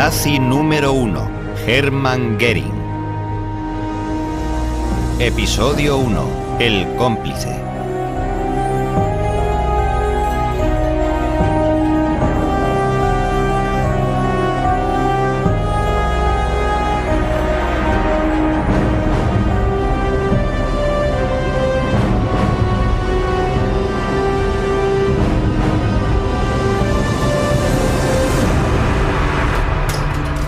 Nazi número 1, Hermann Göring. Episodio 1, El cómplice.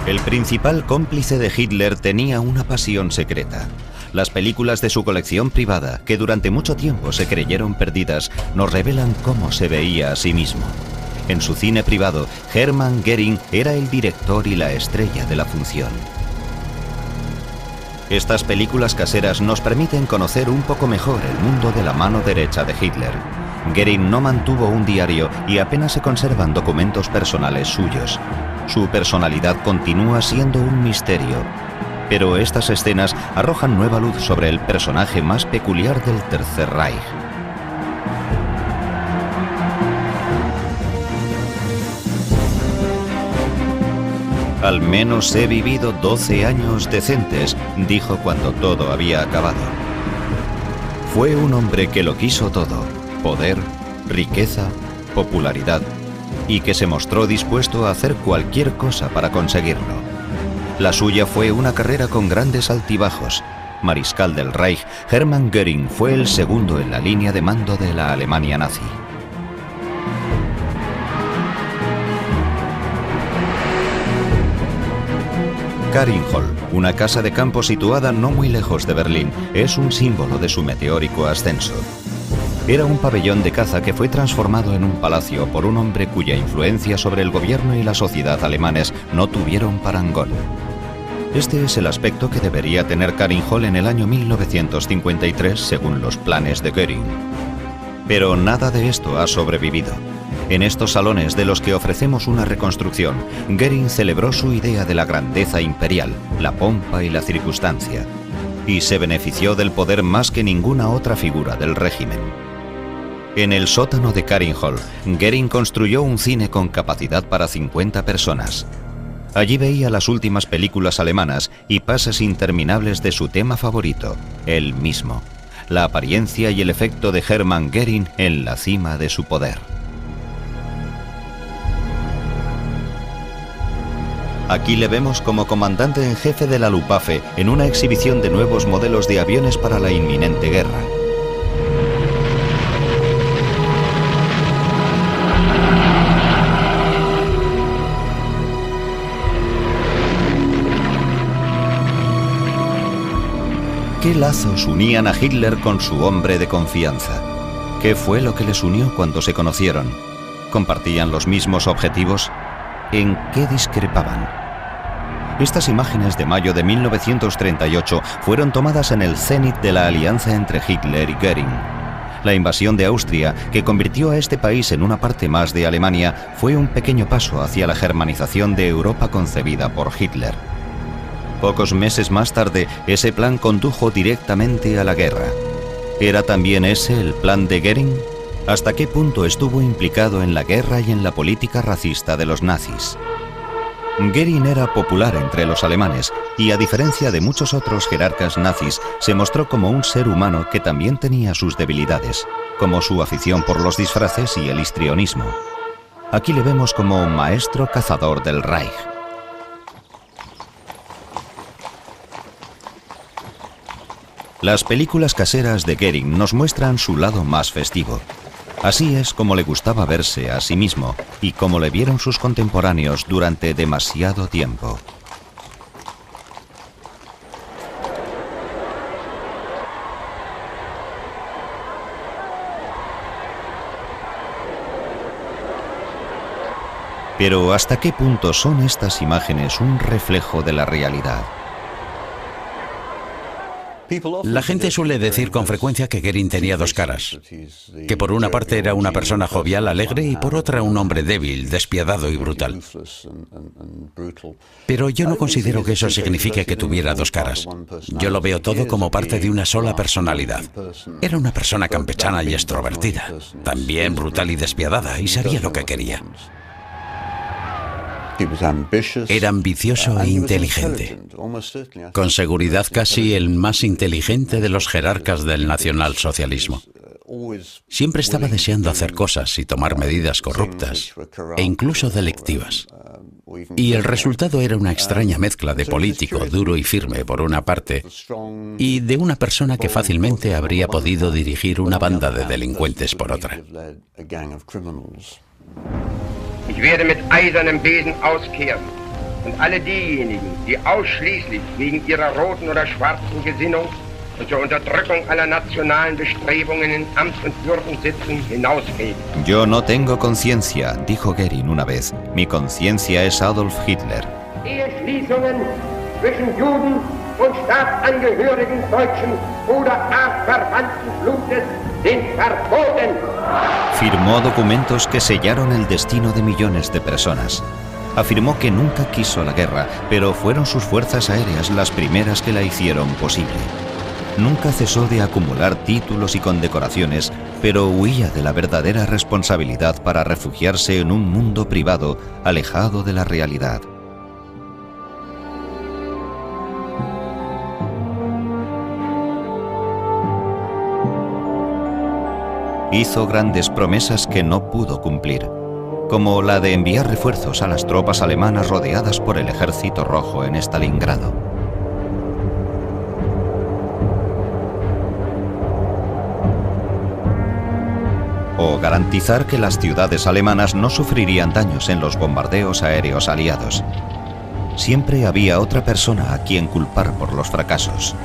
El principal cómplice de Hitler tenía una pasión secreta. Las películas de su colección privada, que durante mucho tiempo se creyeron perdidas, nos revelan cómo se veía a sí mismo. En su cine privado, Hermann Göring era el director y la estrella de la función. Estas películas caseras nos permiten conocer un poco mejor el mundo de la mano derecha de Hitler. Göring no mantuvo un diario y apenas se conservan documentos personales suyos. Su personalidad continúa siendo un misterio, pero estas escenas arrojan nueva luz sobre el personaje más peculiar del Tercer Reich. Al menos he vivido 12 años decentes, dijo cuando todo había acabado. Fue un hombre que lo quiso todo: poder, riqueza, popularidad, y que se mostró dispuesto a hacer cualquier cosa para conseguirlo. La suya fue una carrera con grandes altibajos. Mariscal del Reich, Hermann Göring fue el segundo en la línea de mando de la Alemania nazi. Karinhol, una casa de campo situada no muy lejos de Berlín, es un símbolo de su meteórico ascenso. Era un pabellón de caza que fue transformado en un palacio por un hombre cuya influencia sobre el gobierno y la sociedad alemanes no tuvieron parangón. Este es el aspecto que debería tener Karinhol en el año 1953 según los planes de Göring. Pero nada de esto ha sobrevivido. En estos salones de los que ofrecemos una reconstrucción, Göring celebró su idea de la grandeza imperial, la pompa y la circunstancia, y se benefició del poder más que ninguna otra figura del régimen. En el sótano de Karinhol, Göring construyó un cine con capacidad para 50 personas. Allí veía las últimas películas alemanas y pases interminables de su tema favorito, él mismo, la apariencia y el efecto de Hermann Göring en la cima de su poder. Aquí le vemos como comandante en jefe de la Luftwaffe en una exhibición de nuevos modelos de aviones para la inminente guerra. ¿Qué lazos unían a Hitler con su hombre de confianza? ¿Qué fue lo que les unió cuando se conocieron? ¿Compartían los mismos objetivos? ¿En qué discrepaban? Estas imágenes de mayo de 1938 fueron tomadas en el cenit de la alianza entre Hitler y Göring. La invasión de Austria, que convirtió a este país en una parte más de Alemania, fue un pequeño paso hacia la germanización de Europa concebida por Hitler. Pocos meses más tarde, ese plan condujo directamente a la guerra. ¿Era también ese el plan de Göring? ¿Hasta qué punto estuvo implicado en la guerra y en la política racista de los nazis? Göring era popular entre los alemanes y, a diferencia de muchos otros jerarcas nazis, se mostró como un ser humano que también tenía sus debilidades, como su afición por los disfraces y el histrionismo. Aquí le vemos como maestro cazador del Reich. Las películas caseras de Göring nos muestran su lado más festivo. Así es como le gustaba verse a sí mismo y como le vieron sus contemporáneos durante demasiado tiempo. Pero ¿hasta qué punto son estas imágenes un reflejo de la realidad? La gente suele decir con frecuencia que Göring tenía dos caras, que por una parte era una persona jovial, alegre, y por otra un hombre débil, despiadado y brutal. Pero yo no considero que eso signifique que tuviera dos caras. Yo lo veo todo como parte de una sola personalidad. Era una persona campechana y extrovertida, también brutal y despiadada, y sabía lo que quería. Era ambicioso e inteligente. Con seguridad casi el más inteligente de los jerarcas del nacionalsocialismo. Siempre estaba deseando hacer cosas y tomar medidas corruptas e incluso delictivas. Y el resultado era una extraña mezcla de político duro y firme por una parte y de una persona que fácilmente habría podido dirigir una banda de delincuentes por otra. Ich werde mit eisernem Besen auskehren und alle diejenigen, die ausschließlich wegen ihrer roten oder schwarzen Gesinnung und zur Unterdrückung aller nationalen Bestrebungen in Amt und Würden sitzen, hinausfegen. Yo no tengo conciencia, dijo Goering una vez. Mi conciencia es Adolf Hitler. Eheschließungen zwischen Juden und Staatsangehörigen deutschen oder artverwandten Blutes sind verboten. Firmó documentos que sellaron el destino de millones de personas. Afirmó que nunca quiso la guerra, pero fueron sus fuerzas aéreas las primeras que la hicieron posible. Nunca cesó de acumular títulos y condecoraciones, pero huía de la verdadera responsabilidad para refugiarse en un mundo privado, alejado de la realidad. Hizo grandes promesas que no pudo cumplir, como la de enviar refuerzos a las tropas alemanas rodeadas por el Ejército Rojo en Stalingrado. O garantizar que las ciudades alemanas no sufrirían daños en los bombardeos aéreos aliados. Siempre había otra persona a quien culpar por los fracasos.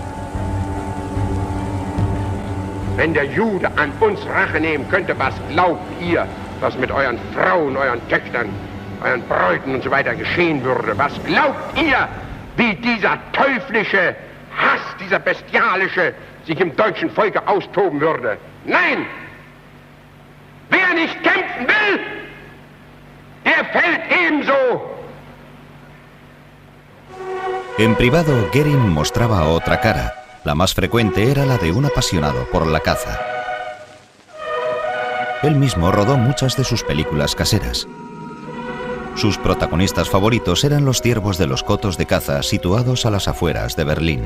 Wenn der Jude an uns Rache nehmen könnte, was glaubt ihr, was mit euren Frauen, euren Töchtern, euren Bräuten und so weiter geschehen würde? Was glaubt ihr, wie dieser teuflische Hass, dieser bestialische, sich im deutschen Volke austoben würde? Nein! Wer nicht kämpfen will, der fällt ebenso. En privado, Goering mostraba otra cara. La más frecuente era la de un apasionado por la caza. Él mismo rodó muchas de sus películas caseras. Sus protagonistas favoritos eran los ciervos de los cotos de caza situados a las afueras de Berlín.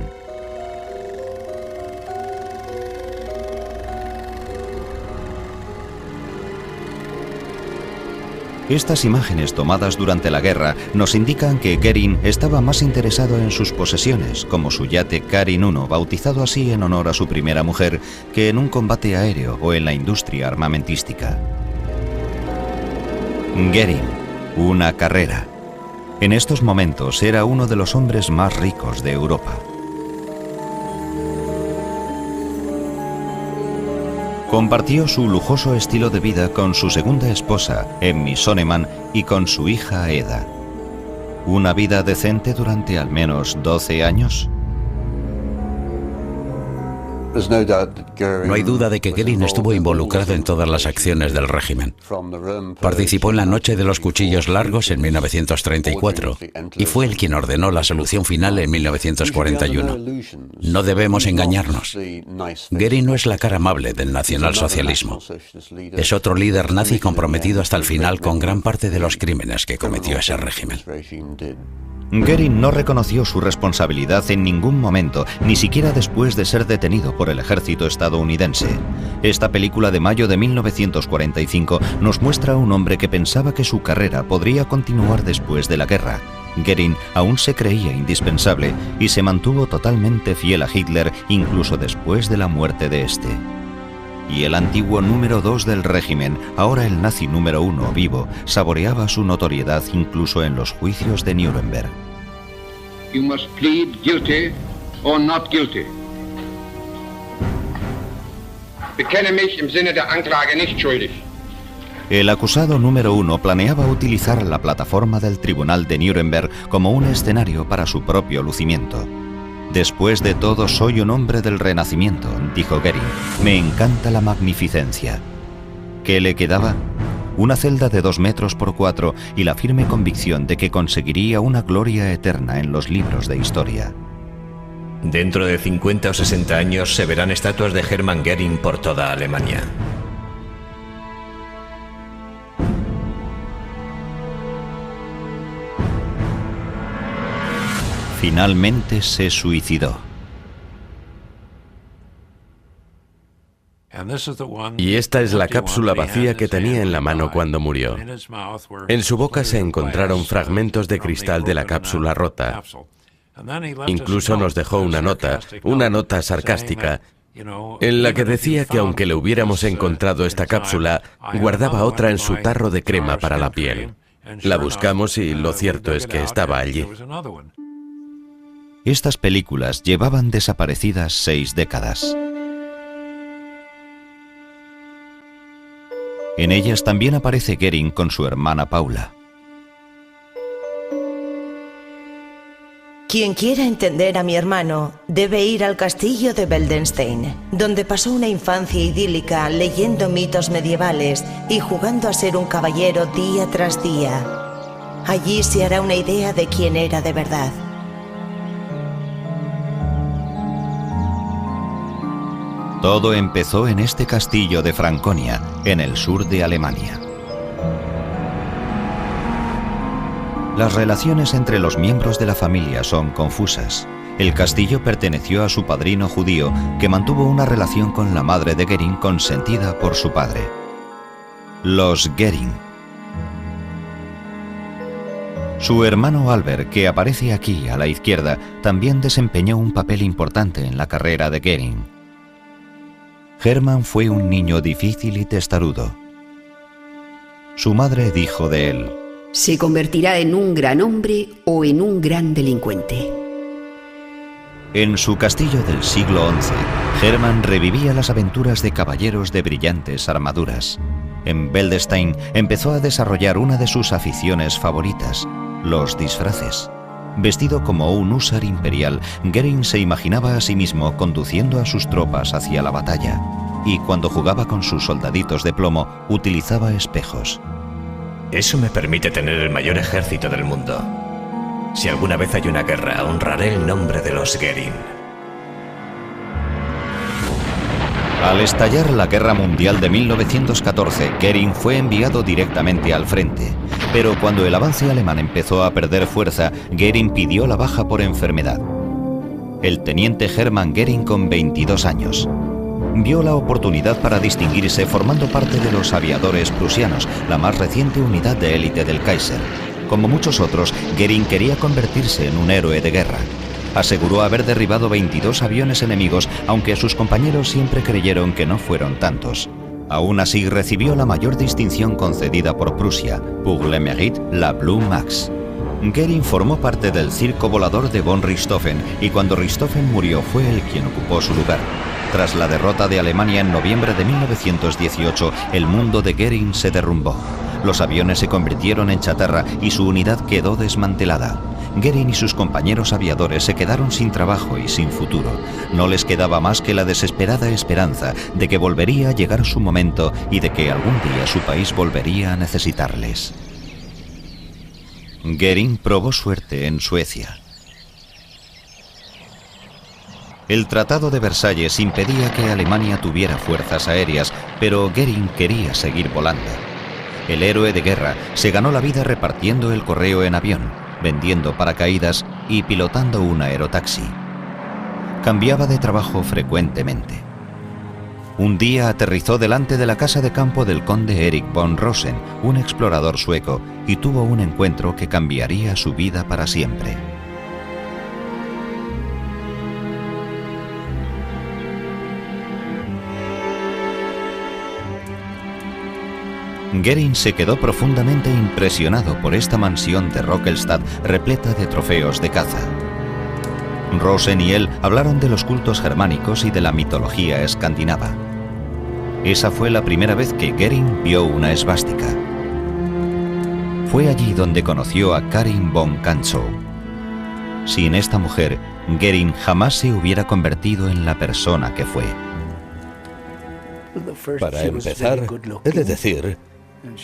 Estas imágenes tomadas durante la guerra nos indican que Goering estaba más interesado en sus posesiones, como su yate Karin I, bautizado así en honor a su primera mujer, que en un combate aéreo o en la industria armamentística. Goering, una carrera. En estos momentos era uno de los hombres más ricos de Europa. Compartió su lujoso estilo de vida con su segunda esposa, Emmy Sonnemann, y con su hija Eda. ¿Una vida decente durante al menos 12 años? No hay duda de que Goering estuvo involucrado en todas las acciones del régimen. Participó en la Noche de los Cuchillos Largos en 1934 y fue él quien ordenó la solución final en 1941. No debemos engañarnos. Goering no es la cara amable del nacionalsocialismo. Es otro líder nazi comprometido hasta el final con gran parte de los crímenes que cometió ese régimen. Goering no reconoció su responsabilidad en ningún momento, ni siquiera después de ser detenido por el ejército estadounidense. Esta película de mayo de 1945 nos muestra a un hombre que pensaba que su carrera podría continuar después de la guerra. Goering aún se creía indispensable y se mantuvo totalmente fiel a Hitler incluso después de la muerte de este. Y el antiguo número 2 del régimen, ahora el nazi número 1 vivo, saboreaba su notoriedad incluso en los juicios de Nuremberg. You must plead guilty or not guilty. Bekenne mich im Sinne der Anklage nicht schuldig. El acusado número 1 planeaba utilizar la plataforma del tribunal de Nuremberg como un escenario para su propio lucimiento. Después de todo, soy un hombre del Renacimiento, dijo Goering. Me encanta la magnificencia. ¿Qué le quedaba? Una celda de 2 metros por 4 y la firme convicción de que conseguiría una gloria eterna en los libros de historia. Dentro de 50 o 60 años se verán estatuas de Hermann Goering por toda Alemania. Finalmente se suicidó. Y esta es la cápsula vacía que tenía en la mano cuando murió. En su boca se encontraron fragmentos de cristal de la cápsula rota. Incluso nos dejó una nota sarcástica, en la que decía que aunque le hubiéramos encontrado esta cápsula, guardaba otra en su tarro de crema para la piel. La buscamos y lo cierto es que estaba allí. Estas películas llevaban desaparecidas 6 décadas. En ellas también aparece Goering con su hermana Paula. Quien quiera entender a mi hermano debe ir al castillo de Weldenstein, donde pasó una infancia idílica leyendo mitos medievales y jugando a ser un caballero día tras día. Allí se hará una idea de quién era de verdad. Todo empezó en este castillo de Franconia, en el sur de Alemania. Las relaciones entre los miembros de la familia son confusas. El castillo perteneció a su padrino judío, que mantuvo una relación con la madre de Goering consentida por su padre. Los Goering. Su hermano Albert, que aparece aquí a la izquierda, también desempeñó un papel importante en la carrera de Goering. Hermann fue un niño difícil y testarudo. Su madre dijo de él: se convertirá en un gran hombre o en un gran delincuente. En su castillo del siglo XI, Hermann revivía las aventuras de caballeros de brillantes armaduras. En Weldenstein empezó a desarrollar una de sus aficiones favoritas, los disfraces. Vestido como un húsar imperial, Goering se imaginaba a sí mismo conduciendo a sus tropas hacia la batalla, y cuando jugaba con sus soldaditos de plomo, utilizaba espejos. Eso me permite tener el mayor ejército del mundo. Si alguna vez hay una guerra, honraré el nombre de los Goering. Al estallar la Guerra Mundial de 1914, Goering fue enviado directamente al frente. Pero cuando el avance alemán empezó a perder fuerza, Goering pidió la baja por enfermedad. El teniente Hermann Goering, con 22 años, vio la oportunidad para distinguirse formando parte de los aviadores prusianos, la más reciente unidad de élite del Kaiser. Como muchos otros, Goering quería convertirse en un héroe de guerra. Aseguró haber derribado 22 aviones enemigos, aunque sus compañeros siempre creyeron que no fueron tantos. Aún así, recibió la mayor distinción concedida por Prusia, pour le mérite, la Blue Max. Goering formó parte del circo volador de von Richthofen, y cuando Richthofen murió fue él quien ocupó su lugar. Tras la derrota de Alemania en noviembre de 1918, el mundo de Goering se derrumbó. Los aviones se convirtieron en chatarra y su unidad quedó desmantelada. Goering y sus compañeros aviadores se quedaron sin trabajo y sin futuro. No les quedaba más que la desesperada esperanza de que volvería a llegar su momento y de que algún día su país volvería a necesitarles. Goering probó suerte en Suecia. El Tratado de Versalles impedía que Alemania tuviera fuerzas aéreas, pero Goering quería seguir volando. El héroe de guerra se ganó la vida repartiendo el correo en avión, vendiendo paracaídas y pilotando un aerotaxi. Cambiaba de trabajo frecuentemente. Un día aterrizó delante de la casa de campo del conde Erik von Rosen, un explorador sueco, y tuvo un encuentro que cambiaría su vida para siempre. Goering se quedó profundamente impresionado por esta mansión de Rockelstad repleta de trofeos de caza. Rosen y él hablaron de los cultos germánicos y de la mitología escandinava. Esa fue la primera vez que Goering vio una esvástica. Fue allí donde conoció a Karin von Kantzow. Sin esta mujer, Goering jamás se hubiera convertido en la persona que fue. Para empezar, he de decir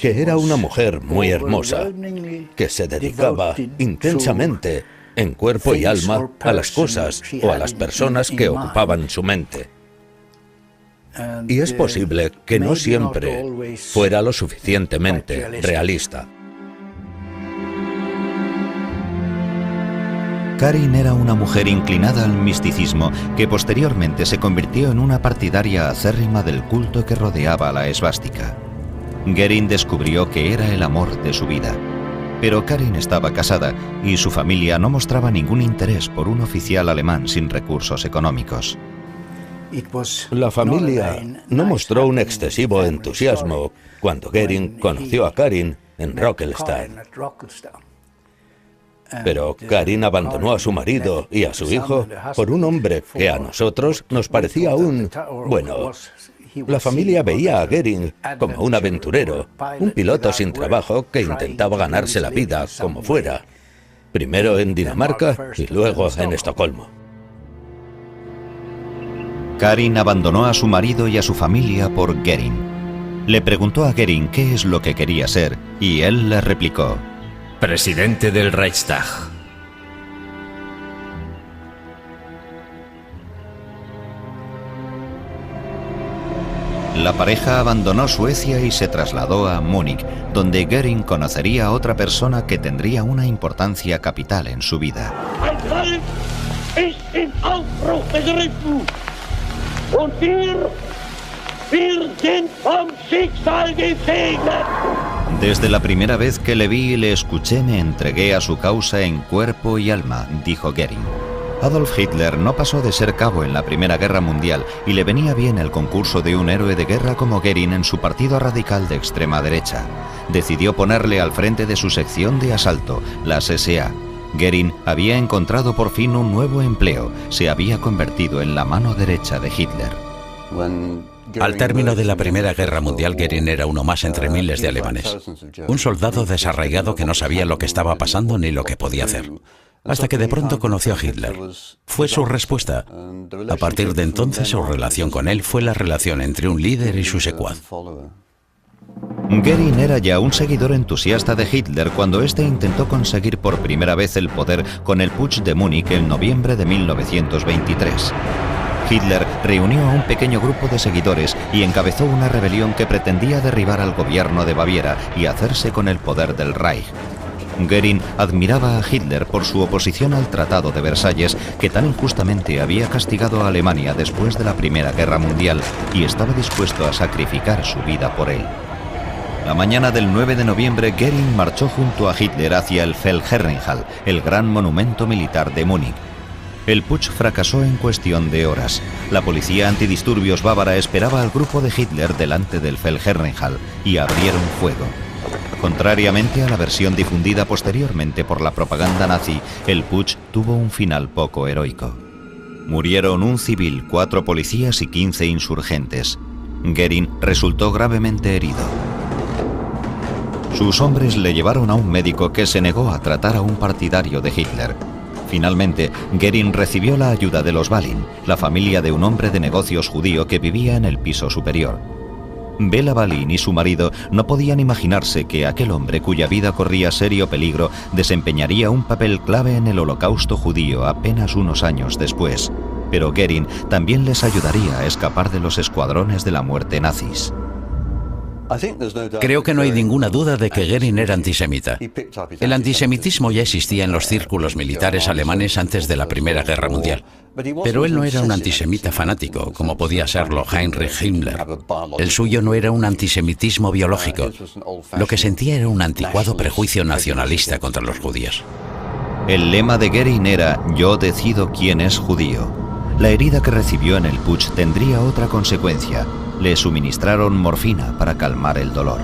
que era una mujer muy hermosa, que se dedicaba intensamente, en cuerpo y alma, a las cosas o a las personas que ocupaban su mente. Y es posible que no siempre fuera lo suficientemente realista. Karin era una mujer inclinada al misticismo que posteriormente se convirtió en una partidaria acérrima del culto que rodeaba la esvástica. Goering descubrió que era el amor de su vida. Pero Karin estaba casada y su familia no mostraba ningún interés por un oficial alemán sin recursos económicos. La familia no mostró un excesivo entusiasmo cuando Goering conoció a Karin en Rockelstein. Pero Karin abandonó a su marido y a su hijo por un hombre que a nosotros nos parecía bueno, la familia veía a Goering como un aventurero, un piloto sin trabajo que intentaba ganarse la vida como fuera, primero en Dinamarca y luego en Estocolmo. Karin abandonó a su marido y a su familia por Goering. Le preguntó a Goering qué es lo que quería ser y él le replicó: presidente del Reichstag. La pareja abandonó Suecia y se trasladó a Múnich, donde Goering conocería a otra persona que tendría una importancia capital en su vida. Desde la primera vez que le vi y le escuché me entregué a su causa en cuerpo y alma, dijo Goering. Adolf Hitler no pasó de ser cabo en la Primera Guerra Mundial y le venía bien el concurso de un héroe de guerra como Goering en su partido radical de extrema derecha. Decidió ponerle al frente de su sección de asalto, las SA. Goering había encontrado por fin un nuevo empleo, se había convertido en la mano derecha de Hitler. Al término de la Primera Guerra Mundial, Goering era uno más entre miles de alemanes. Un soldado desarraigado que no sabía lo que estaba pasando ni lo que podía hacer. Hasta que de pronto conoció a Hitler. Fue su respuesta. A partir de entonces, su relación con él fue la relación entre un líder y su secuaz. Goering era ya un seguidor entusiasta de Hitler cuando éste intentó conseguir por primera vez el poder con el Putsch de Múnich en noviembre de 1923. Hitler reunió a un pequeño grupo de seguidores y encabezó una rebelión que pretendía derribar al gobierno de Baviera y hacerse con el poder del Reich. Goering admiraba a Hitler por su oposición al Tratado de Versalles, que tan injustamente había castigado a Alemania después de la Primera Guerra Mundial, y estaba dispuesto a sacrificar su vida por él. La mañana del 9 de noviembre, Goering marchó junto a Hitler hacia el Feldherrenhall, el gran monumento militar de Múnich. El putsch fracasó en cuestión de horas. La policía antidisturbios bávara esperaba al grupo de Hitler delante del Feldherrenhall y abrieron fuego. Contrariamente a la versión difundida posteriormente por la propaganda nazi, el putsch tuvo un final poco heroico. Murieron un civil, 4 policías y 15 insurgentes. Goering resultó gravemente herido. Sus hombres le llevaron a un médico que se negó a tratar a un partidario de Hitler. Finalmente, Goering recibió la ayuda de los Balin, la familia de un hombre de negocios judío que vivía en el piso superior. Bela Balin y su marido no podían imaginarse que aquel hombre cuya vida corría serio peligro desempeñaría un papel clave en el holocausto judío apenas unos años después. Pero Goering también les ayudaría a escapar de los escuadrones de la muerte nazis. Creo que no hay ninguna duda de que Goering era antisemita. El antisemitismo ya existía en los círculos militares alemanes antes de la Primera Guerra Mundial. Pero él no era un antisemita fanático, como podía serlo Heinrich Himmler. El suyo no era un antisemitismo biológico. Lo que sentía era un anticuado prejuicio nacionalista contra los judíos. El lema de Goering era «Yo decido quién es judío». La herida que recibió en el putsch tendría otra consecuencia. Le suministraron morfina para calmar el dolor.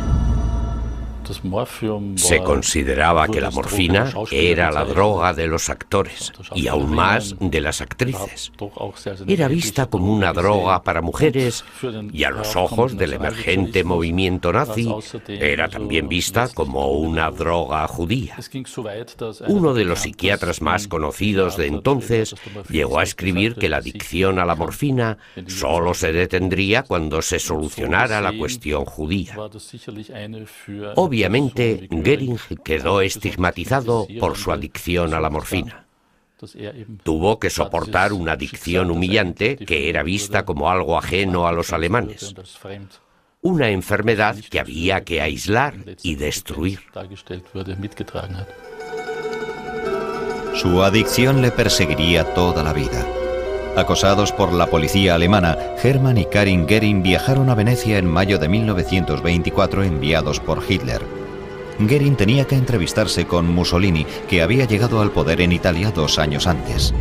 Se consideraba que la morfina era la droga de los actores y aún más de las actrices. Era vista como una droga para mujeres y a los ojos del emergente movimiento nazi era también vista como una droga judía. Uno de los psiquiatras más conocidos de entonces llegó a escribir que la adicción a la morfina solo se detendría cuando se solucionara la cuestión judía. Obviamente, Goering quedó estigmatizado por su adicción a la morfina. Tuvo que soportar una adicción humillante que era vista como algo ajeno a los alemanes. Una enfermedad que había que aislar y destruir. Su adicción le perseguiría toda la vida. Acosados por la policía alemana, Hermann y Karin Göring viajaron a Venecia en mayo de 1924 enviados por Hitler. Göring tenía que entrevistarse con Mussolini, que había llegado al poder en Italia 2 años antes.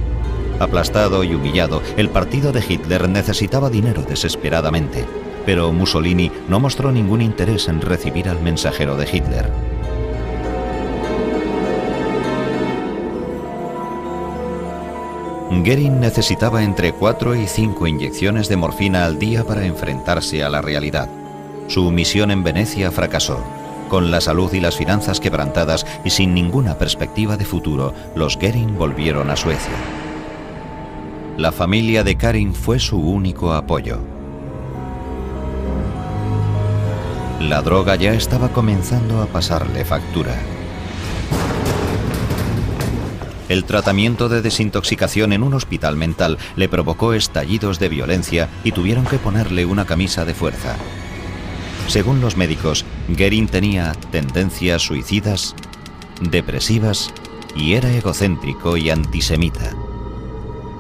Aplastado y humillado, el partido de Hitler necesitaba dinero desesperadamente, pero Mussolini no mostró ningún interés en recibir al mensajero de Hitler. Göring necesitaba entre 4 y 5 inyecciones de morfina al día para enfrentarse a la realidad. Su misión en Venecia fracasó. Con la salud y las finanzas quebrantadas y sin ninguna perspectiva de futuro, los Göring volvieron a Suecia. La familia de Karin fue su único apoyo. La droga ya estaba comenzando a pasarle factura. El tratamiento de desintoxicación en un hospital mental le provocó estallidos de violencia y tuvieron que ponerle una camisa de fuerza. Según los médicos, Göring tenía tendencias suicidas, depresivas y era egocéntrico y antisemita.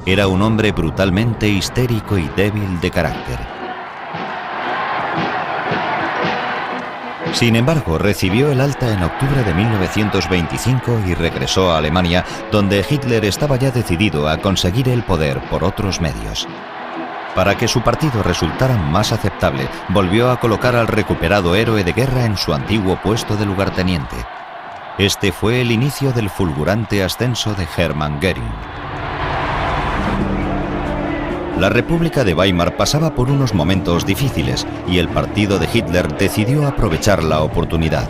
Era un hombre brutalmente histérico y débil de carácter. Sin embargo, recibió el alta en octubre de 1925 y regresó a Alemania, donde Hitler estaba ya decidido a conseguir el poder por otros medios. Para que su partido resultara más aceptable, volvió a colocar al recuperado héroe de guerra en su antiguo puesto de lugarteniente. Este fue el inicio del fulgurante ascenso de Hermann Göring. La República de Weimar pasaba por unos momentos difíciles y el partido de Hitler decidió aprovechar la oportunidad.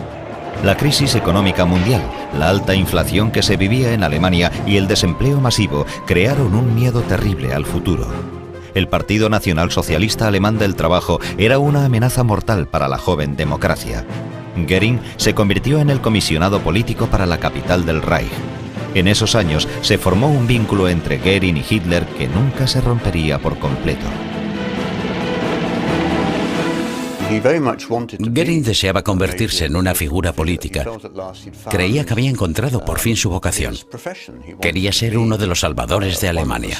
La crisis económica mundial, la alta inflación que se vivía en Alemania y el desempleo masivo crearon un miedo terrible al futuro. El Partido Nacional Socialista Alemán del Trabajo era una amenaza mortal para la joven democracia. Göring se convirtió en el comisionado político para la capital del Reich. En esos años se formó un vínculo entre Göring y Hitler que nunca se rompería por completo. Göring deseaba convertirse en una figura política. Creía que había encontrado por fin su vocación. Quería ser uno de los salvadores de Alemania.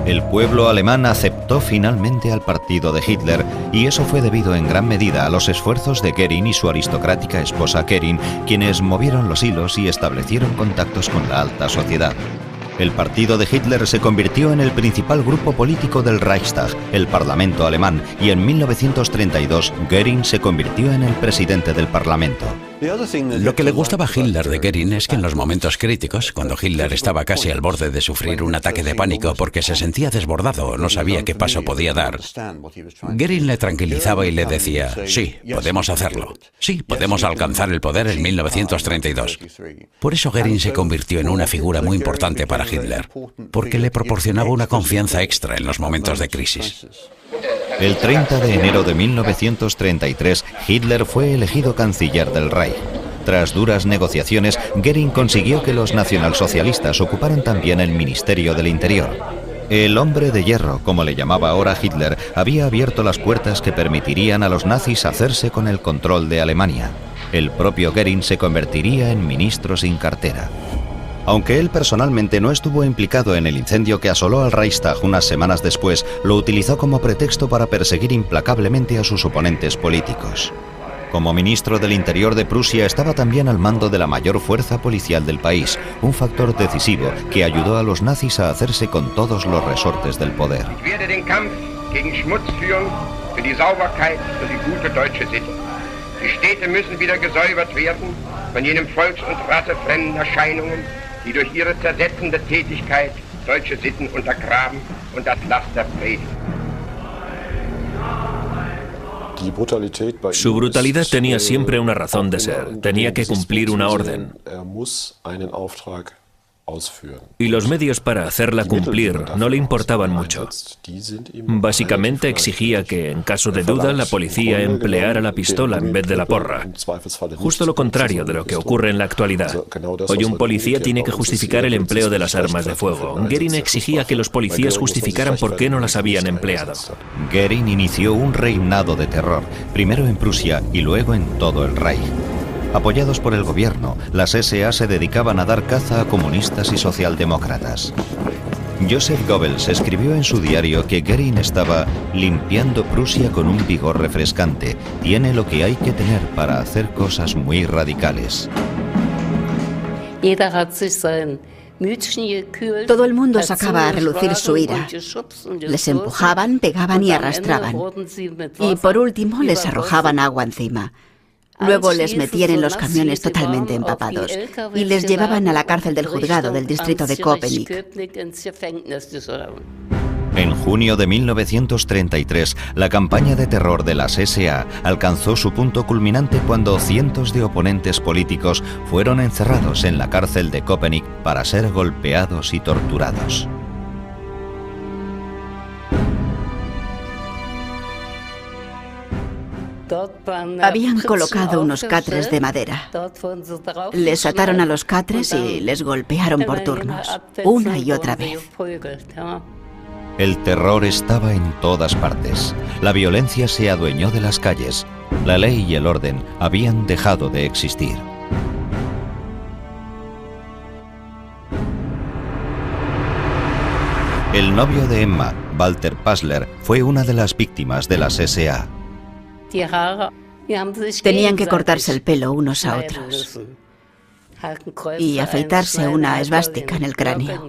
El pueblo alemán aceptó finalmente al partido de Hitler y eso fue debido en gran medida a los esfuerzos de Göring y su aristocrática esposa Karin, quienes movieron los hilos y establecieron contactos con la alta sociedad. El partido de Hitler se convirtió en el principal grupo político del Reichstag, el Parlamento alemán, y en 1932 Göring se convirtió en el presidente del Parlamento. Lo que le gustaba a Hitler de Göring es que en los momentos críticos, cuando Hitler estaba casi al borde de sufrir un ataque de pánico porque se sentía desbordado o no sabía qué paso podía dar, Göring le tranquilizaba y le decía: sí, podemos hacerlo. Sí, podemos alcanzar el poder en 1932. Por eso Göring se convirtió en una figura muy importante para Hitler, porque le proporcionaba una confianza extra en los momentos de crisis. El 30 de enero de 1933, Hitler fue elegido canciller del Reich. Tras duras negociaciones, Göring consiguió que los nacionalsocialistas ocuparan también el Ministerio del Interior. El hombre de hierro, como le llamaba ahora Hitler, había abierto las puertas que permitirían a los nazis hacerse con el control de Alemania. El propio Göring se convertiría en ministro sin cartera. Aunque él personalmente no estuvo implicado en el incendio que asoló al Reichstag unas semanas después, lo utilizó como pretexto para perseguir implacablemente a sus oponentes políticos. Como ministro del Interior de Prusia estaba también al mando de la mayor fuerza policial del país, un factor decisivo que ayudó a los nazis a hacerse con todos los resortes del poder. Die durch ihre zersetzende Tätigkeit deutsche Sitten untergraben und das Laster predigen. Su brutalidad tenía siempre una razón de ser. Tenía que cumplir una orden. Y los medios para hacerla cumplir no le importaban mucho. Básicamente exigía que, en caso de duda, la policía empleara la pistola en vez de la porra. Justo lo contrario de lo que ocurre en la actualidad. Hoy un policía tiene que justificar el empleo de las armas de fuego. Göring exigía que los policías justificaran por qué no las habían empleado. Göring inició un reinado de terror, primero en Prusia y luego en todo el Reich. Apoyados por el gobierno, las SA se dedicaban a dar caza a comunistas y socialdemócratas. Joseph Goebbels escribió en su diario que Göring estaba limpiando Prusia con un vigor refrescante. Tiene lo que hay que tener para hacer cosas muy radicales. Todo el mundo sacaba a relucir su ira. Les empujaban, pegaban y arrastraban. Y por último les arrojaban agua encima. Luego les metían en los camiones totalmente empapados y les llevaban a la cárcel del juzgado del distrito de Köpenick. En junio de 1933, la campaña de terror de las SA alcanzó su punto culminante cuando cientos de oponentes políticos fueron encerrados en la cárcel de Köpenick para ser golpeados y torturados. Habían colocado unos catres de madera. Les ataron a los catres y les golpearon por turnos, una y otra vez. El terror estaba en todas partes. La violencia se adueñó de las calles. La ley y el orden habían dejado de existir. El novio de Emma, Walter Passler, fue una de las víctimas de las SA. Tenían que cortarse el pelo unos a otros y afeitarse una esvástica en el cráneo.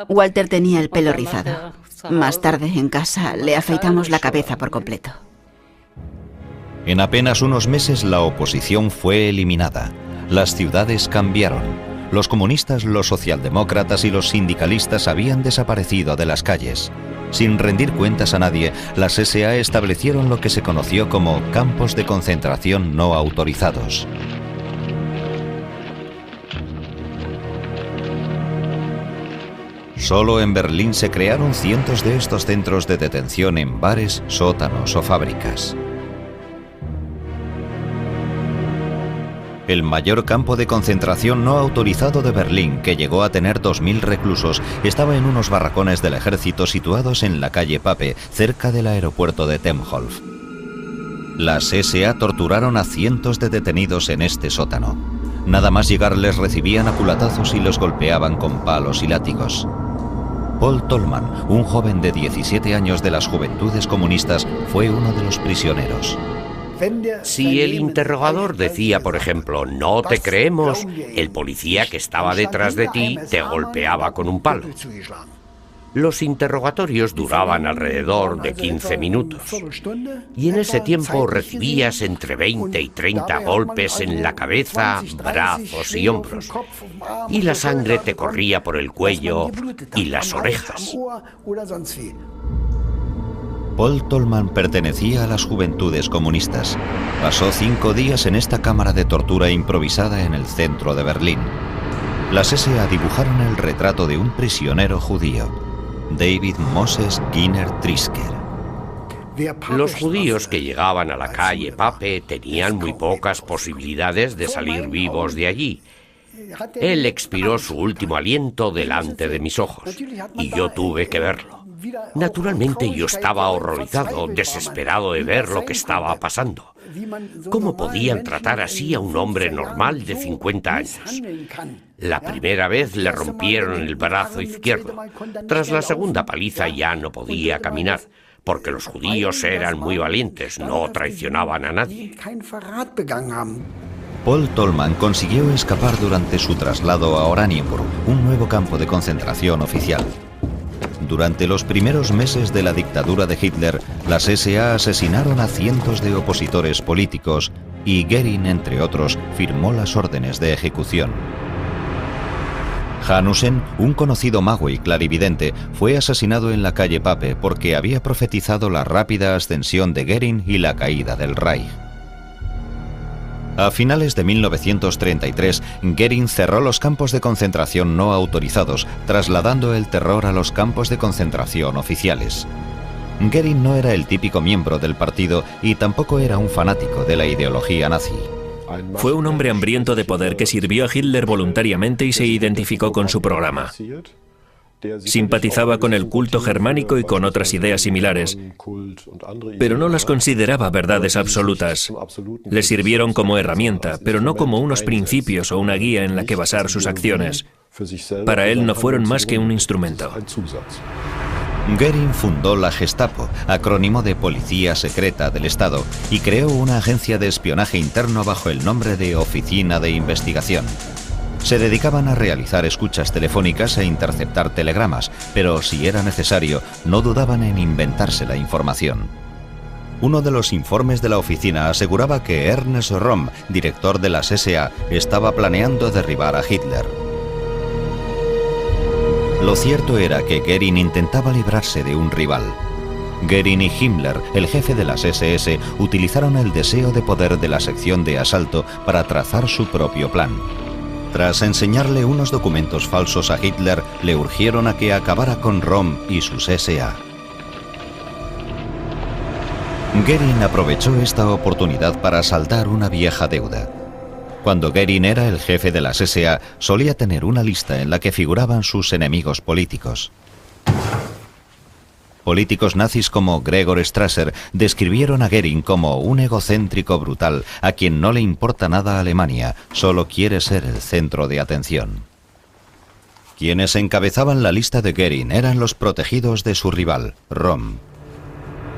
Walter tenía el pelo rizado. Más tarde, en casa, le afeitamos la cabeza por completo. En apenas unos meses la oposición fue eliminada. Las ciudades cambiaron. Los comunistas, los socialdemócratas y los sindicalistas habían desaparecido de las calles. Sin rendir cuentas a nadie, las SA establecieron lo que se conoció como campos de concentración no autorizados. Solo en Berlín se crearon cientos de estos centros de detención en bares, sótanos o fábricas. El mayor campo de concentración no autorizado de Berlín, que llegó a tener 2000 reclusos, estaba en unos barracones del ejército situados en la calle Pape, cerca del aeropuerto de Tempelhof. Las SA torturaron a cientos de detenidos en este sótano. Nada más llegar les recibían a culatazos y los golpeaban con palos y látigos. Paul Tolman, un joven de 17 años de las Juventudes Comunistas, fue uno de los prisioneros. Si el interrogador decía, por ejemplo, no te creemos, el policía que estaba detrás de ti te golpeaba con un palo. Los interrogatorios duraban alrededor de 15 minutos. Y en ese tiempo recibías entre 20 y 30 golpes en la cabeza, brazos y hombros. Y la sangre te corría por el cuello y las orejas. Paul Tolman pertenecía a las Juventudes Comunistas. Pasó 5 días en esta cámara de tortura improvisada en el centro de Berlín. Las SA dibujaron el retrato de un prisionero judío, David Moses Giner Trisker. Los judíos que llegaban a la calle Pape tenían muy pocas posibilidades de salir vivos de allí. Él expiró su último aliento delante de mis ojos, y yo tuve que verlo. Naturalmente yo estaba horrorizado, desesperado de ver lo que estaba pasando. ¿Cómo podían tratar así a un hombre normal de 50 años? La primera vez le rompieron el brazo izquierdo. Tras la segunda paliza ya no podía caminar, porque los judíos eran muy valientes, no traicionaban a nadie. Paul Tolman consiguió escapar durante su traslado a Oranienburg, un nuevo campo de concentración oficial. Durante los primeros meses de la dictadura de Hitler, las SA asesinaron a cientos de opositores políticos y Göring, entre otros, firmó las órdenes de ejecución. Hanussen, un conocido mago y clarividente, fue asesinado en la calle Pape porque había profetizado la rápida ascensión de Göring y la caída del Reich. A finales de 1933, Göring cerró los campos de concentración no autorizados, trasladando el terror a los campos de concentración oficiales. Göring no era el típico miembro del partido y tampoco era un fanático de la ideología nazi. Fue un hombre hambriento de poder que sirvió a Hitler voluntariamente y se identificó con su programa. Simpatizaba con el culto germánico y con otras ideas similares, pero no las consideraba verdades absolutas. Le sirvieron como herramienta, pero no como unos principios o una guía en la que basar sus acciones. Para él no fueron más que un instrumento. Göring fundó la Gestapo, acrónimo de Policía Secreta del Estado, y creó una agencia de espionaje interno bajo el nombre de Oficina de Investigación. Se dedicaban a realizar escuchas telefónicas e interceptar telegramas, pero si era necesario, no dudaban en inventarse la información. Uno de los informes de la oficina aseguraba que Ernst Röhm, director de las SA, estaba planeando derribar a Hitler. Lo cierto era que Göring intentaba librarse de un rival. Göring y Himmler, el jefe de las SS, utilizaron el deseo de poder de la sección de asalto para trazar su propio plan. Tras enseñarle unos documentos falsos a Hitler, le urgieron a que acabara con Röhm y sus SA. Göring aprovechó esta oportunidad para saldar una vieja deuda. Cuando Göring era el jefe de las SA, solía tener una lista en la que figuraban sus enemigos políticos. Políticos nazis como Gregor Strasser describieron a Göring como un egocéntrico brutal a quien no le importa nada Alemania, solo quiere ser el centro de atención. Quienes encabezaban la lista de Göring eran los protegidos de su rival, Röhm.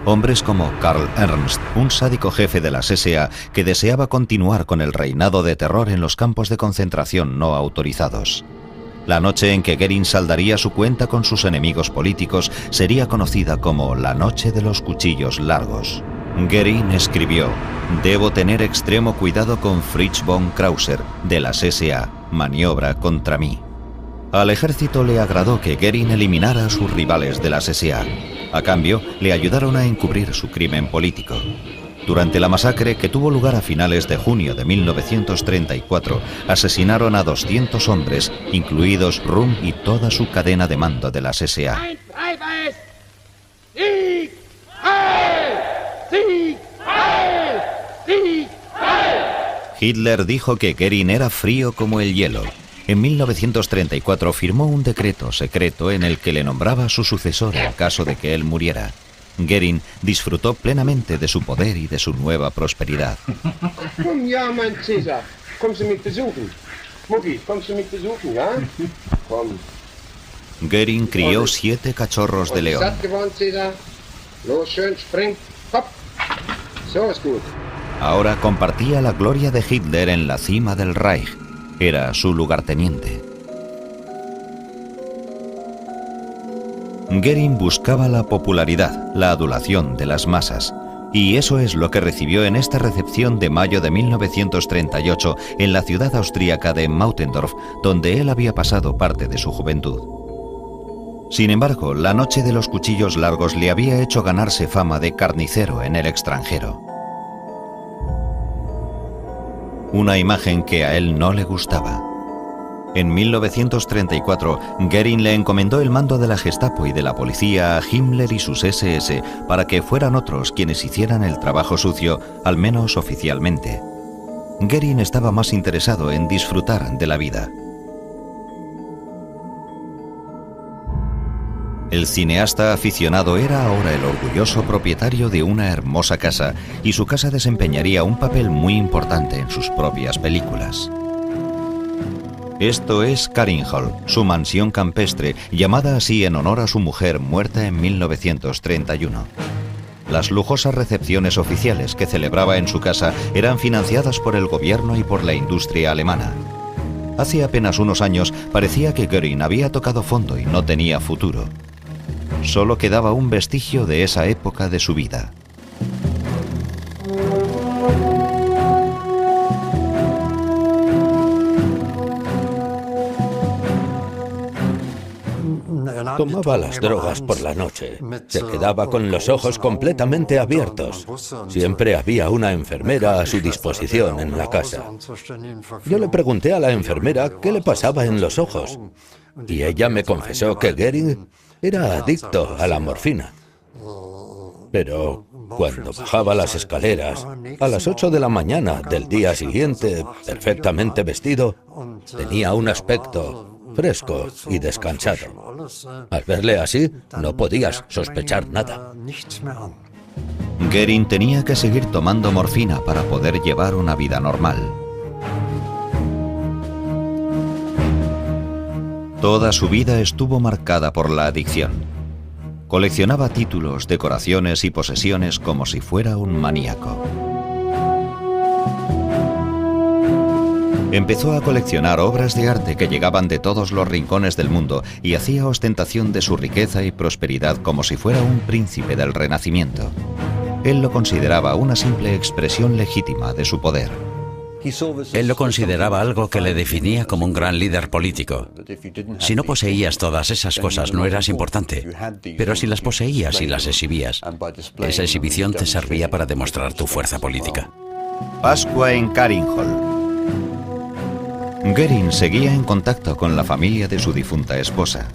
Hombres como Karl Ernst, un sádico jefe de las SA que deseaba continuar con el reinado de terror en los campos de concentración no autorizados. La noche en que Göring saldaría su cuenta con sus enemigos políticos sería conocida como la Noche de los Cuchillos Largos. Göring escribió: «Debo tener extremo cuidado con Fritz von Krauser, de las SA, maniobra contra mí». Al ejército le agradó que Göring eliminara a sus rivales de las SA. A cambio, le ayudaron a encubrir su crimen político. Durante la masacre, que tuvo lugar a finales de junio de 1934, asesinaron a 200 hombres, incluidos Röhm y toda su cadena de mando de las SA. Hitler dijo que Göring era frío como el hielo. En 1934 firmó un decreto secreto en el que le nombraba su sucesor en caso de que él muriera. Göring disfrutó plenamente de su poder y de su nueva prosperidad. Ja, mein Cäsar, kommst du mich besuchen? Mutti, kommst du mich besuchen, ja? Komm. Göring crió 7 cachorros de león. Los schön, spring, hopp. So ist gut. Ahora compartía la gloria de Hitler en la cima del Reich. Era su lugarteniente. Göring buscaba la popularidad, la adulación de las masas, y eso es lo que recibió en esta recepción de mayo de 1938 en la ciudad austríaca de Mautendorf, donde él había pasado parte de su juventud. Sin embargo, la Noche de los Cuchillos Largos le había hecho ganarse fama de carnicero en el extranjero. Una imagen que a él no le gustaba. En 1934, Göring le encomendó el mando de la Gestapo y de la policía a Himmler y sus SS para que fueran otros quienes hicieran el trabajo sucio, al menos oficialmente. Göring estaba más interesado en disfrutar de la vida. El cineasta aficionado era ahora el orgulloso propietario de una hermosa casa, y su casa desempeñaría un papel muy importante en sus propias películas. Esto es Carinhall, su mansión campestre, llamada así en honor a su mujer muerta en 1931. Las lujosas recepciones oficiales que celebraba en su casa eran financiadas por el gobierno y por la industria alemana. Hace apenas unos años parecía que Göring había tocado fondo y no tenía futuro. Solo quedaba un vestigio de esa época de su vida. Tomaba las drogas por la noche. Se quedaba con los ojos completamente abiertos. Siempre había una enfermera a su disposición en la casa. Yo le pregunté a la enfermera qué le pasaba en los ojos, y ella me confesó que Göring era adicto a la morfina. Pero cuando bajaba las escaleras, a las 8 de la mañana del día siguiente, perfectamente vestido, tenía un aspecto fresco y descansado. Al verle así, no podías sospechar nada. Goering tenía que seguir tomando morfina para poder llevar una vida normal. Toda su vida estuvo marcada por la adicción. Coleccionaba títulos, decoraciones y posesiones como si fuera un maníaco. Empezó a coleccionar obras de arte que llegaban de todos los rincones del mundo y hacía ostentación de su riqueza y prosperidad como si fuera un príncipe del Renacimiento. Él lo consideraba una simple expresión legítima de su poder. Él lo consideraba algo que le definía como un gran líder político. Si no poseías todas esas cosas no eras importante, pero si las poseías y las exhibías, esa exhibición te servía para demostrar tu fuerza política. Pascua en Carinhall. Goering seguía en contacto con la familia de su difunta esposa.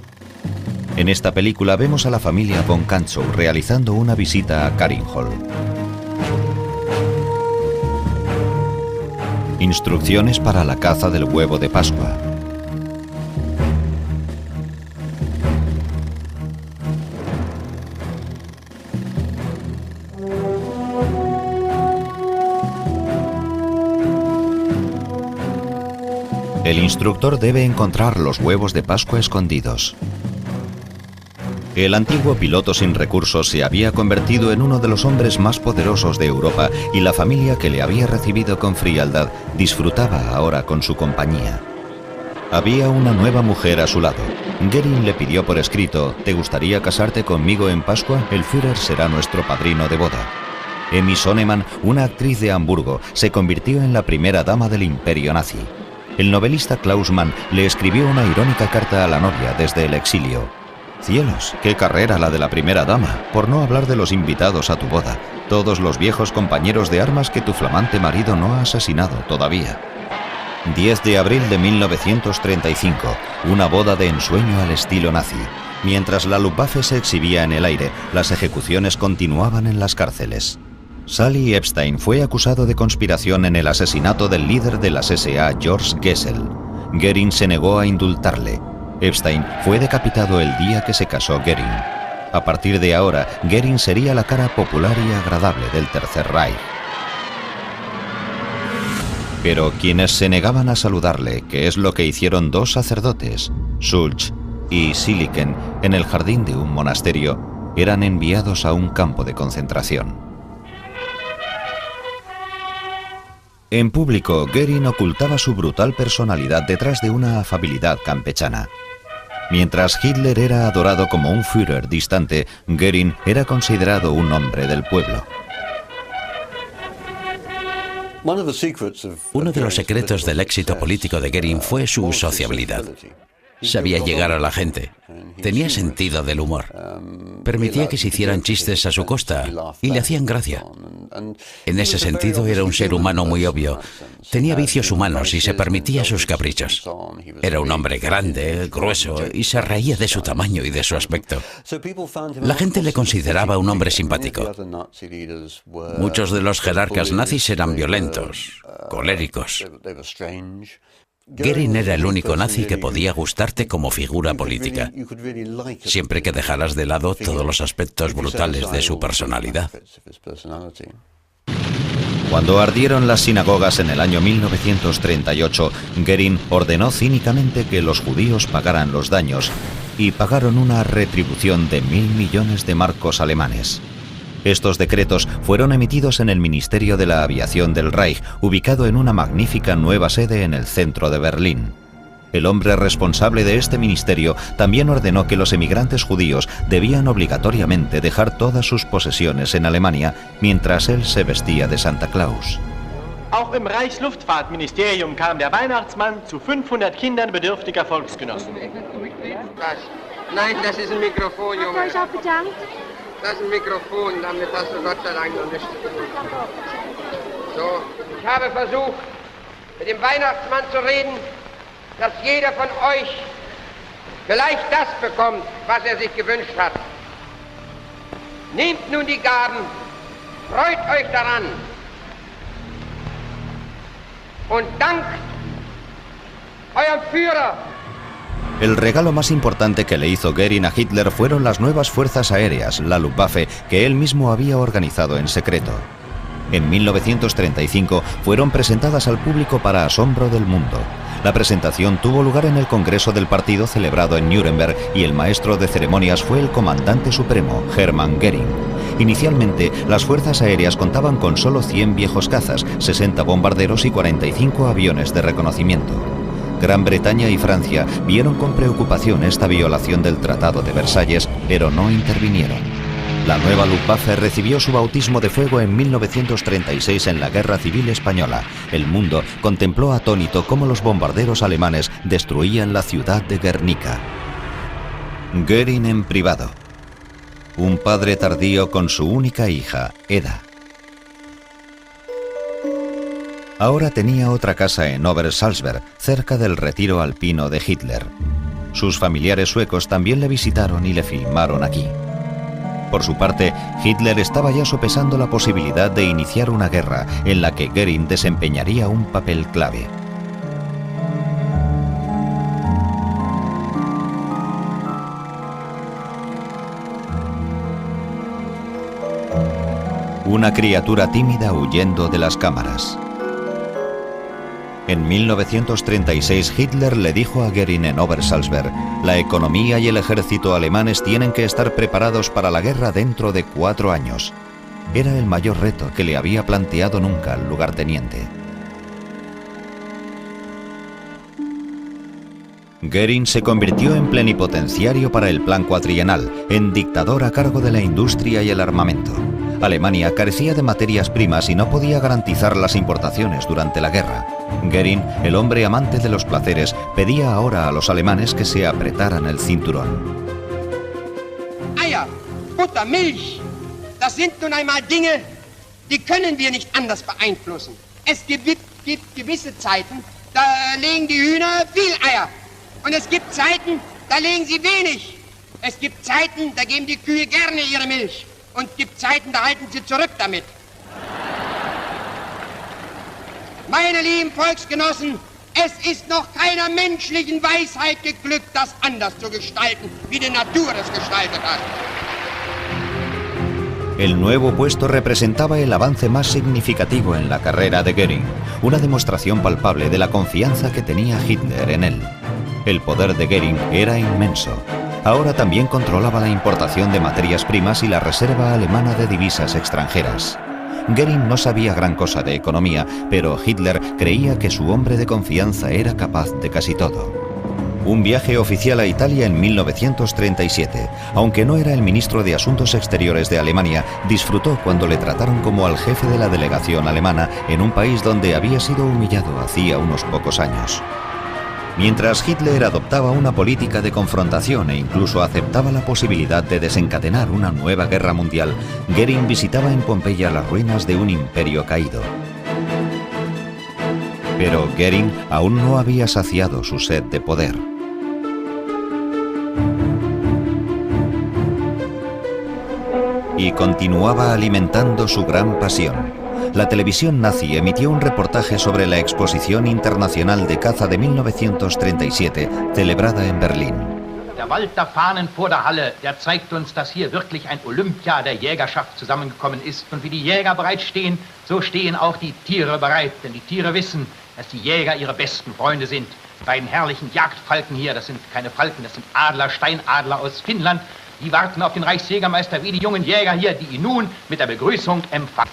En esta película vemos a la familia von Kantzow realizando una visita a Carinhall. Instrucciones para la caza del huevo de Pascua. El instructor debe encontrar los huevos de Pascua escondidos. El antiguo piloto sin recursos se había convertido en uno de los hombres más poderosos de Europa y la familia que le había recibido con frialdad disfrutaba ahora con su compañía. Había una nueva mujer a su lado. Goering le pidió por escrito: ¿te gustaría casarte conmigo en Pascua? El Führer será nuestro padrino de boda. Emmy Sonnemann, una actriz de Hamburgo, se convirtió en la primera dama del imperio nazi. El novelista Klaus Mann le escribió una irónica carta a la novia desde el exilio. Cielos, qué carrera la de la primera dama, por no hablar de los invitados a tu boda, todos los viejos compañeros de armas que tu flamante marido no ha asesinado todavía. 10 de abril de 1935, una boda de ensueño al estilo nazi. Mientras la Luftwaffe se exhibía en el aire, las ejecuciones continuaban en las cárceles. Sally Epstein fue acusado de conspiración en el asesinato del líder de las SA, George Gessel. Goering se negó a indultarle. Epstein fue decapitado el día que se casó Goering. A partir de ahora, Goering sería la cara popular y agradable del Tercer Reich. Pero quienes se negaban a saludarle, que es lo que hicieron dos sacerdotes, Sulch y Siliken, en el jardín de un monasterio, eran enviados a un campo de concentración. En público, Goering ocultaba su brutal personalidad detrás de una afabilidad campechana. Mientras Hitler era adorado como un Führer distante, Goering era considerado un hombre del pueblo. Uno de los secretos del éxito político de Goering fue su sociabilidad. Sabía llegar a la gente. Tenía sentido del humor. Permitía que se hicieran chistes a su costa y le hacían gracia. En ese sentido era un ser humano muy obvio. Tenía vicios humanos y se permitía sus caprichos. Era un hombre grande, grueso y se reía de su tamaño y de su aspecto. La gente le consideraba un hombre simpático. Muchos de los jerarcas nazis eran violentos, coléricos. Goering era el único nazi que podía gustarte como figura política, siempre que dejaras de lado todos los aspectos brutales de su personalidad. Cuando ardieron las sinagogas en el año 1938, Goering ordenó cínicamente que los judíos pagaran los daños y pagaron una retribución de 1.000 millones de marcos alemanes. Estos decretos fueron emitidos en el Ministerio de la Aviación del Reich, ubicado en una magnífica nueva sede en el centro de Berlín. El hombre responsable de este ministerio también ordenó que los emigrantes judíos debían obligatoriamente dejar todas sus posesiones en Alemania mientras él se vestía de Santa Claus. Auch im Reichsluftfahrtministerium kam der Weihnachtsmann zu 500 Kindern bedürftiger Volksgenossen. Nein, das ist ein Mikrofon, Junge. Hast du euch auch bedankt? Das ist ein Mikrofon, damit hast du Gott sei Dank noch nichts zu tun. So, ich habe versucht, mit dem Weihnachtsmann zu reden, dass jeder von euch vielleicht das bekommt, was er sich gewünscht hat. Nehmt nun die Gaben, freut euch daran und dankt eurem Führer El regalo más importante que le hizo Goering a Hitler fueron las nuevas fuerzas aéreas, la Luftwaffe, que él mismo había organizado en secreto. En 1935 fueron presentadas al público para asombro del mundo. La presentación tuvo lugar en el Congreso del Partido celebrado en Nuremberg y el maestro de ceremonias fue el comandante supremo, Hermann Göring. Inicialmente, las fuerzas aéreas contaban con solo 100 viejos cazas, 60 bombarderos y 45 aviones de reconocimiento. Gran Bretaña y Francia vieron con preocupación esta violación del Tratado de Versalles, pero no intervinieron. La nueva Luftwaffe recibió su bautismo de fuego en 1936 en la Guerra Civil Española. El mundo contempló atónito cómo los bombarderos alemanes destruían la ciudad de Guernica. Göring en privado. Un padre tardío con su única hija, Eda. Ahora tenía otra casa en Obersalzberg, cerca del retiro alpino de Hitler. Sus familiares suecos también le visitaron y le filmaron aquí. Por su parte, Hitler estaba ya sopesando la posibilidad de iniciar una guerra en la que Göring desempeñaría un papel clave. Una criatura tímida huyendo de las cámaras. En 1936 Hitler le dijo a Göring en Obersalzberg: la economía y el ejército alemanes tienen que estar preparados para la guerra dentro de 4 años. Era el mayor reto que le había planteado nunca al lugarteniente. Göring se convirtió en plenipotenciario para el Plan Cuatrienal, en dictador a cargo de la industria y el armamento. Alemania carecía de materias primas y no podía garantizar las importaciones durante la guerra. Göring, el hombre amante de los placeres, pedía ahora a los alemanes que se apretaran el cinturón. Eier, Butter, Milch, das sind nun einmal Dinge, die können wir nicht anders beeinflussen. Es gibt gewisse Zeiten, da legen die Hühner viel Eier. Und es gibt Zeiten, da legen sie wenig. Es gibt Zeiten, da geben die Kühe gerne ihre Milch. Und es gibt Zeiten, da halten sie zurück damit. Meine lieben Volksgenossen, es ist noch keiner menschlichen Weisheit geglückt, das anders zu gestalten, wie die Natur es gestaltet hat. El nuevo puesto representaba el avance más significativo en la carrera de Göring, una demostración palpable de la confianza que tenía Hitler en él. El poder de Göring era inmenso. Ahora también controlaba la importación de materias primas y la reserva alemana de divisas extranjeras. Göring no sabía gran cosa de economía, pero Hitler creía que su hombre de confianza era capaz de casi todo. Un viaje oficial a Italia en 1937, aunque no era el ministro de Asuntos Exteriores de Alemania, disfrutó cuando le trataron como al jefe de la delegación alemana en un país donde había sido humillado hacía unos pocos años. Mientras Hitler adoptaba una política de confrontación e incluso aceptaba la posibilidad de desencadenar una nueva guerra mundial, Göring visitaba en Pompeya las ruinas de un imperio caído. Pero Göring aún no había saciado su sed de poder. Y continuaba alimentando su gran pasión. La televisión nazi emitió un reportaje sobre la Exposición Internacional de Caza de 1937, celebrada en Berlín. Der Wald der Fahnen vor der Halle, der zeigt uns, dass hier wirklich ein Olympia der Jägerschaft zusammengekommen ist. Und wie die Jäger bereit stehen, so stehen auch die Tiere bereit. Denn die Tiere wissen, dass die Jäger ihre besten Freunde sind. Die beiden herrlichen Jagdfalken hier, das sind keine Falken, das sind Adler, Steinadler aus Finnland. Die warten auf den Reichsjägermeister wie die jungen Jäger hier, die ihn nun mit der Begrüßung empfangen.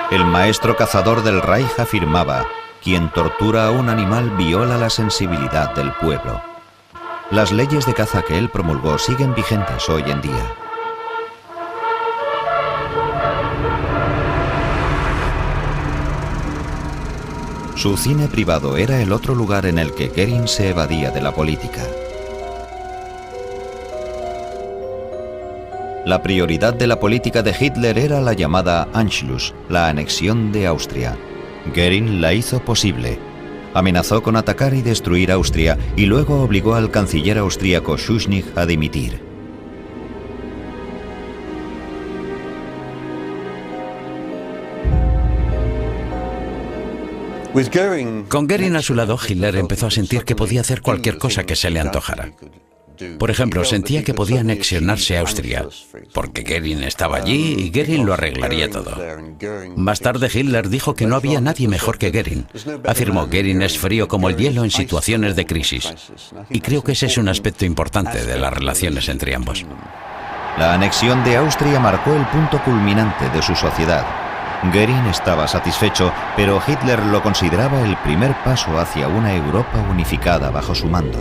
El maestro cazador del Reich afirmaba: quien tortura a un animal viola la sensibilidad del pueblo. Las leyes de caza que él promulgó siguen vigentes hoy en día. Su cine privado era el otro lugar en el que Göring se evadía de la política. La prioridad de la política de Hitler era la llamada Anschluss, la anexión de Austria. Göring la hizo posible. Amenazó con atacar y destruir Austria y luego obligó al canciller austríaco Schuschnigg a dimitir. Con Goering a su lado, Hitler empezó a sentir que podía hacer cualquier cosa que se le antojara. Por ejemplo, sentía que podía anexionarse a Austria, porque Goering estaba allí y Goering lo arreglaría todo. Más tarde, Hitler dijo que no había nadie mejor que Goering. Afirmó: Goering es frío como el hielo en situaciones de crisis. Y creo que ese es un aspecto importante de las relaciones entre ambos. La anexión de Austria marcó el punto culminante de su sociedad. Goering estaba satisfecho, pero Hitler lo consideraba el primer paso hacia una Europa unificada bajo su mando.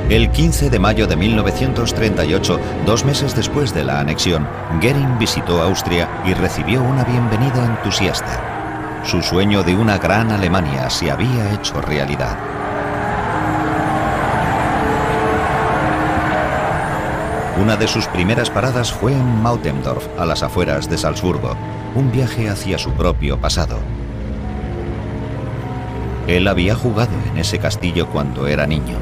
El 15 de mayo de 1938, 2 meses después de la anexión, Goering visitó Austria y recibió una bienvenida entusiasta. Su sueño de una gran Alemania se había hecho realidad. Una de sus primeras paradas fue en Mautendorf, a las afueras de Salzburgo, un viaje hacia su propio pasado. Él había jugado en ese castillo cuando era niño.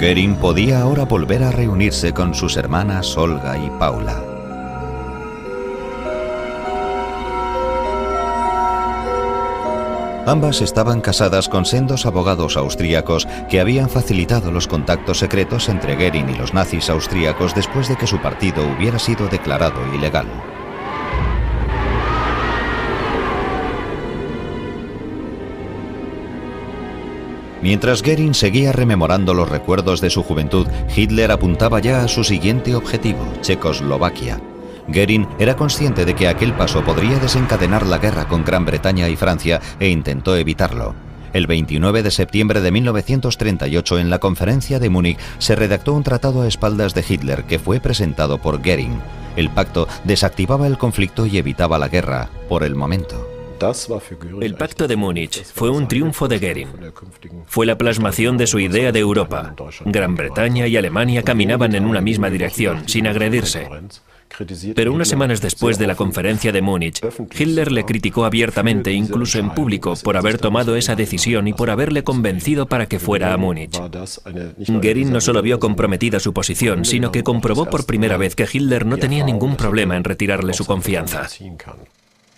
Goering podía ahora volver a reunirse con sus hermanas Olga y Paula. Ambas estaban casadas con sendos abogados austríacos que habían facilitado los contactos secretos entre Goering y los nazis austríacos después de que su partido hubiera sido declarado ilegal. Mientras Goering seguía rememorando los recuerdos de su juventud, Hitler apuntaba ya a su siguiente objetivo, Checoslovaquia. Goering era consciente de que aquel paso podría desencadenar la guerra con Gran Bretaña y Francia e intentó evitarlo. El 29 de septiembre de 1938, en la conferencia de Múnich, se redactó un tratado a espaldas de Hitler que fue presentado por Goering. El pacto desactivaba el conflicto y evitaba la guerra, por el momento. El Pacto de Múnich fue un triunfo de Goering. Fue la plasmación de su idea de Europa. Gran Bretaña y Alemania caminaban en una misma dirección, sin agredirse. Pero unas semanas después de la conferencia de Múnich, Hitler le criticó abiertamente, incluso en público, por haber tomado esa decisión y por haberle convencido para que fuera a Múnich. Goering no solo vio comprometida su posición, sino que comprobó por primera vez que Hitler no tenía ningún problema en retirarle su confianza.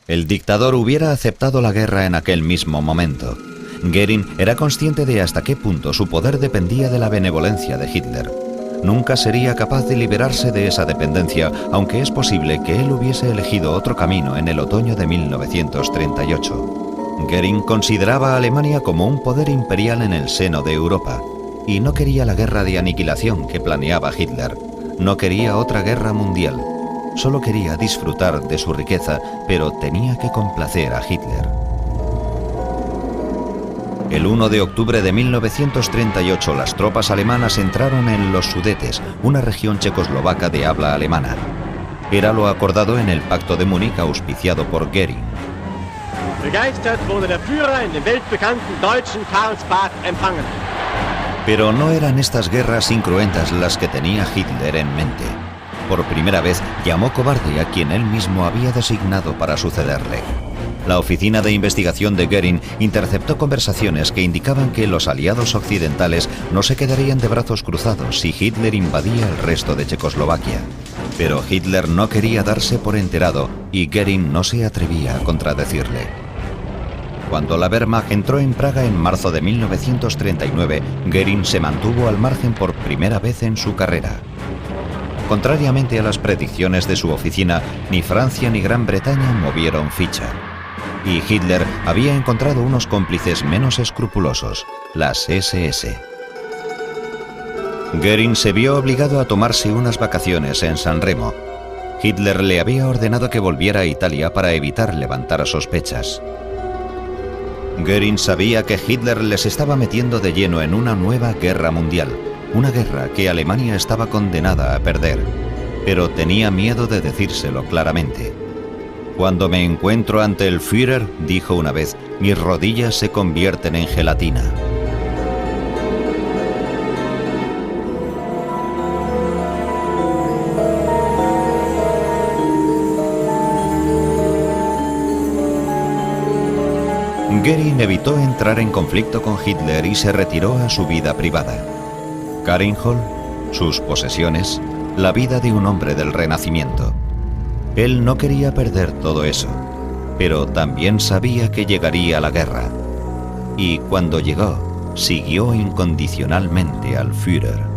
El dictador hubiera aceptado la guerra en aquel mismo momento. Goering era consciente de hasta qué punto su poder dependía de la benevolencia de Hitler. Nunca sería capaz de liberarse de esa dependencia, aunque es posible que él hubiese elegido otro camino en el otoño de 1938. Goering consideraba a Alemania como un poder imperial en el seno de Europa, y no quería la guerra de aniquilación que planeaba Hitler. No quería otra guerra mundial. Solo quería disfrutar de su riqueza, pero tenía que complacer a Hitler. El 1 de octubre de 1938 las tropas alemanas entraron en los Sudetes, una región checoslovaca de habla alemana. Era lo acordado en el Pacto de Múnich auspiciado por Goering. Pero no eran estas guerras incruentas las que tenía Hitler en mente. Por primera vez llamó cobarde a quien él mismo había designado para sucederle. La oficina de investigación de Goering interceptó conversaciones que indicaban que los aliados occidentales no se quedarían de brazos cruzados si Hitler invadía el resto de Checoslovaquia. Pero Hitler no quería darse por enterado y Goering no se atrevía a contradecirle. Cuando la Wehrmacht entró en Praga en marzo de 1939, Goering se mantuvo al margen por primera vez en su carrera. Contrariamente a las predicciones de su oficina, ni Francia ni Gran Bretaña movieron ficha. Y Hitler había encontrado unos cómplices menos escrupulosos, las SS. Goering se vio obligado a tomarse unas vacaciones en San Remo. Hitler le había ordenado que volviera a Italia para evitar levantar sospechas. Goering sabía que Hitler les estaba metiendo de lleno en una nueva guerra mundial. Una guerra que Alemania estaba condenada a perder, pero tenía miedo de decírselo claramente. Cuando me encuentro ante el Führer, dijo una vez, mis rodillas se convierten en gelatina. Goering evitó entrar en conflicto con Hitler y se retiró a su vida privada. Carinhall, sus posesiones, la vida de un hombre del Renacimiento. Él no quería perder todo eso, pero también sabía que llegaría la guerra. Y cuando llegó, siguió incondicionalmente al Führer.